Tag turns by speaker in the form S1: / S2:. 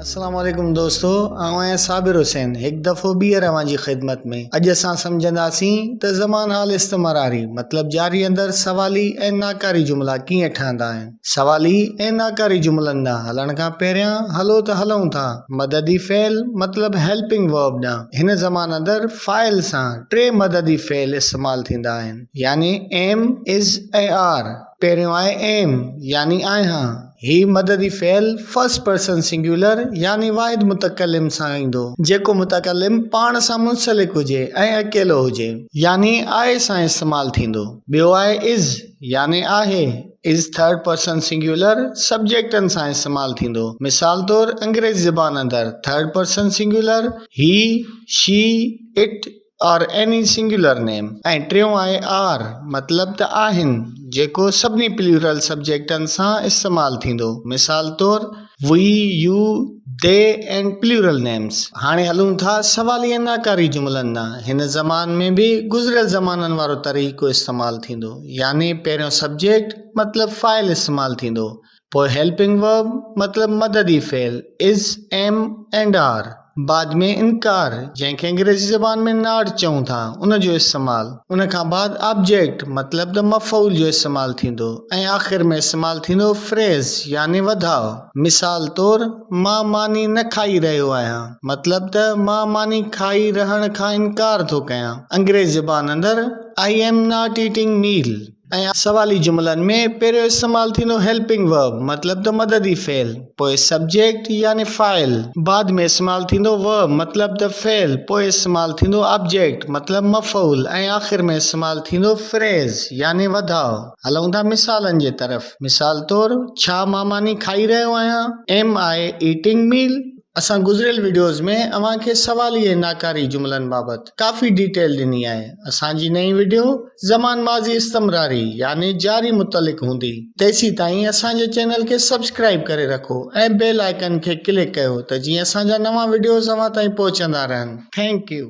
S1: अस्सलाम वालेकुम दोस्तों, आवां साबिर हुसैन एक दफ़ो ॿीहर अवां जी ख़िदमत में। अॼु असां सम्झंदासीं त ज़मान हाल इस्तिमरारी मतलब जारी अंदर सवाली ऐं नाकारी जुमला कीअं ठहंदा आहिनि। सवाली ऐं नाकारी जुमलनि ॾांहुं हलण खां पहिरियां हलो त हलूं था मददी फ़ेल मतलब हेल्पिंग वर्ब ॾांहुं। हिन ज़मान अंदर फ़ाइल सां टे मददी फ़ेल इस्तेमाल थींदा आहिनि, यानी एम, इज़ ऐं आर। पहिरियों आहे एम यानी आहियां। ही मददी फ़ेल फर्स्ट पर्सन सिंगुलर यानी वाहिद मुतकलिम सां ईंदो, जेको मुतकलिम पाण सां मुंसलिक हुजे ऐं अकेलो हुजे, यानी आहे सां इस्तेमाल थींदो। ॿियो आहे इज़ यानी आहे। इज़ थर्ड पर्सन सिंगुलर सब्जेक्टनि सां इस्तेमाल थींदो। मिसाल तौर अंग्रेज़ी ज़बान अंदर थर्ड पर्सन सिंगुलर ही, शी, इट और एनी सिंगुलर नेम। ऐं टियों आहे आर मतलब त आहिनि, जेको सभिनी प्लूरल सब्जेक्टनि सां इस्तेमाल थींदो। मिसाल तौर we, you, they and plural names. हाणे हलूं था सवाली ऐं नाकारी जुमलनि ॾांहुं। हिन ज़मान में भी गुज़िरियल ज़माननि वारो तरीक़ो इस्तेमाल थींदो, यानी पहिरियों सब्जेक्ट मतलब फ़ाइल इस्तेमाल थींदो, पोइ हेल्पिंग वर्ब मतलब मददी फ़ेल इज़, एम एंड आर। बाद में इनकार जंहिंखे अंग्रेज़ी ज़बान में नॉट चऊं था उन जो इस्तेमाल। उन खां बाद ऑब्जेक्ट मतलब त मफ़ऊल जो इस्तेमाल थींदो ऐं आख़िर में इस्तेमाल थींदो फ्रेज़ यानी वधाउ। मिसाल तौर मां मानी न खाई रहियो आहियां मतलब त मां मानी खाई रहण खां इनकार थो कयां। अंग्रेज़ी ज़बान अंदर आई एम नॉट ईटिंग मील। ऐं सवाली जुमलनि में पहिरियों इस्तेमाल थींदो हेल्पिंग वर्ब मतलब त मददी फ़ेल, पोइ सब्जेक्ट यानी फ़ाइल, बाद में इस्तेमाल थींदो वर्ब मतलब त फ़ेल, पोइ इस्तेमाल थींदो ऑब्जेक्ट मतलब मफ़ऊल ऐं आख़िर में इस्तेमाल थींदो फ्रेज़ यानी वधाउ। हलूं था मिसालनि जे तरफ़। मिसाल तौर छा मां मानी खाई रहियो आहियां, एम आई ईटिंग मील। असां गुज़िरियल वीडियोज़ में अवां खे सवाली ऐं नाकारी जुमलनि बाबति काफ़ी डिटेल ॾिनी आहे। असांजी नई वीडियो ज़मान माज़ी इस्तिमरारी यानी जारी मुतलिक हूंदी। तेसीं ताईं असांजे चैनल खे सब्सक्राइब करे रखो ऐं बेल आइकन खे क्लिक कयो त जीअं असांजा नवां वीडियोज़ अवां ताईं पहुचंदा रहनि। Thank U.